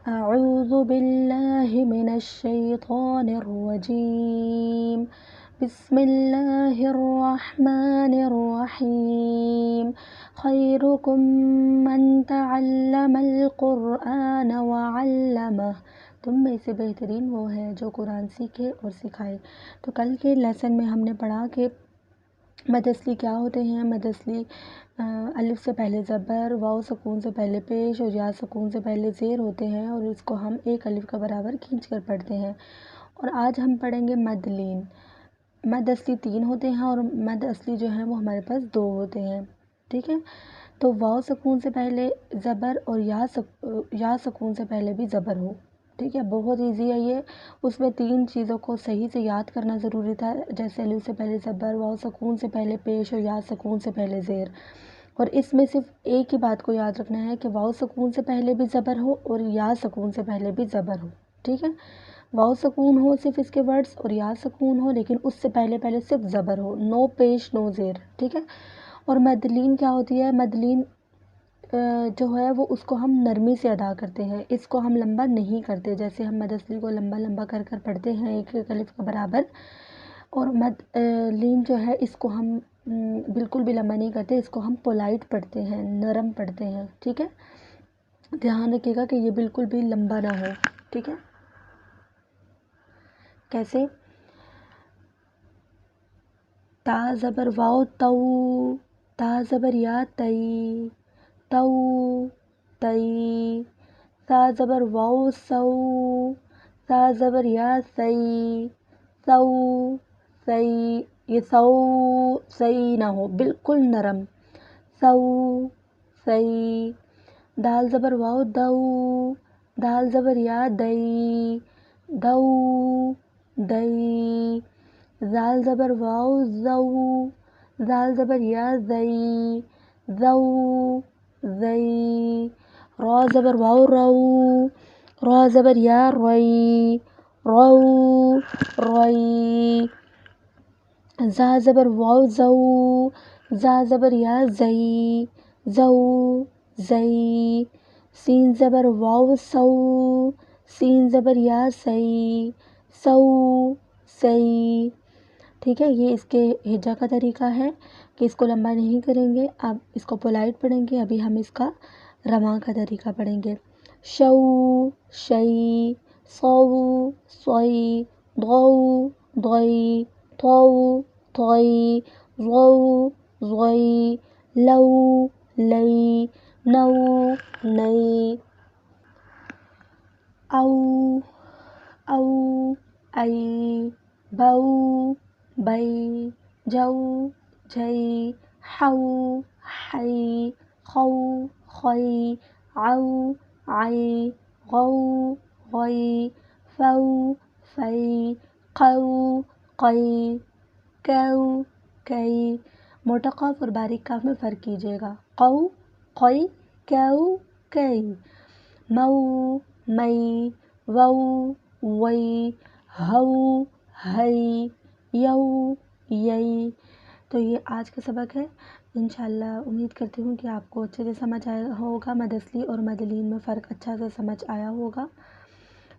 अऊज़ु बिल्लाहि मिनश शैतानिर रजीम बिस्मिल्लाहिर रहमानिर रहीम खैरुकुम मन तअल्लमल कुरआन व अल्लमह। तुम में से बेहतरीन वो है जो कुरान सीखे और सिखाए। तो कल के लेसन में हमने पढ़ा कि मद असली क्या होते हैं। मद असली अलिफ से पहले ज़बर, वाव सुकून से पहले पेश और या सुकून से पहले ज़ेर होते हैं और इसको हम एक अलिफ का बराबर खींच कर पढ़ते हैं। और आज हम पढ़ेंगे मद लीन। मद असली 3 होते हैं और मद असली जो है वो हमारे पास 2 होते हैं। ठीक है, तो वाव सुकून से पहले ज़बर और या सुकून से पहले भी ज़बर हो। ठीक है, बहुत इजी है ये। उसमें 3 चीज़ों को सही से याद करना ज़रूरी था, जैसे अलिफ से पहले ज़बर, वाव सुकून से पहले पेश और या सुकून से पहले ज़ेर। और इसमें सिर्फ एक ही बात को याद रखना है कि वाव सुकून से पहले भी ज़बर हो और या सुकून से पहले भी ज़बर हो। ठीक है, वाव सुकून हो सिर्फ इसके वर्ड्स और या सुकून हो लेकिन उससे पहले सिर्फ ज़बर हो, नो पेश नो ज़ेर। ठीक है, और मदलीन क्या होती है? मदलीन जो है वो उसको हम नरमी से अदा करते हैं, इसको हम लंबा नहीं करते। जैसे हम मद असली को लंबा लंबा कर कर पढ़ते हैं एक एक अलिफ का बराबर, और मद लीन जो है इसको हम बिल्कुल भी लंबा नहीं करते, इसको हम पोलाइट पढ़ते हैं, नरम पढ़ते हैं। ठीक है, ध्यान रखिएगा कि ये बिल्कुल भी लंबा ना हो। ठीक है, कैसे? ता ज़बर वाव तऊ, ता ज़बर या तई, तऊ तई। सा ज़बर वाव सऊ, सा ज़बर या सई, सऊ सई। ये सऊ सई ना हो, बिल्कुल नरम, सऊ सई। दाल ज़बर वाव दऊ, दाल ज़बर या दई, दऊ दई। ज़ाल ज़बर वाव ज़ऊ, ज़ाल ज़बर या ज़ई, ज़ऊ ज़ई। रॉ ज़बर वाव रऊ, रॉ ज़बर या रई, रऊ रई। ज़ा ज़बर वाव ज़ऊ, ज़ा ज़बर या ज़ई, ज़ऊ ज़ई। सीन ज़बर वाव सऊ, सीन ज़बर या सई, सऊ सई। ठीक है, ये इसके हिज्जा का तरीका है कि इसको लंबा नहीं करेंगे। अब इसको पोलाइट पढ़ेंगे। अभी हम इसका रमा का तरीका पढ़ेंगे। शऊ शई, सऊ सोई, दऊ दई, थऊ थई, ज़ऊ ज़ई, लऊ लई, नऊ नई। औ औ आई, बऊ बई, जऊ जई, हऊ हई, खऊ खई, आऊ आई, गऊ गई, फऊ फई, कऊ कई, कऊ कई। मोटा काफ और बारीक काफ में फ़र्क कीजिएगा। कऊ कई, कऊ कई। मऊ मई, वऊ वई, हऊ हई, यऊ यई। तो ये आज का सबक है। इंशाल्लाह उम्मीद करती हूँ कि आपको अच्छे से समझ आया होगा, मद असली और मद लीन में फ़र्क अच्छा से समझ आया होगा।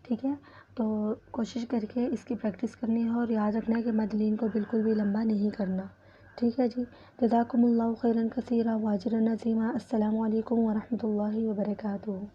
ठीक है, तो कोशिश करके इसकी प्रैक्टिस करनी है और याद रखना है कि मद लीन को बिल्कुल भी लंबा नहीं करना। ठीक है जी, जज़ाकुमुल्लाहु खैरन कसीरा व अजरन अज़ीमा। अस्सलामु अलैकुम व रहमतुल्लाहि व बरकातुहू।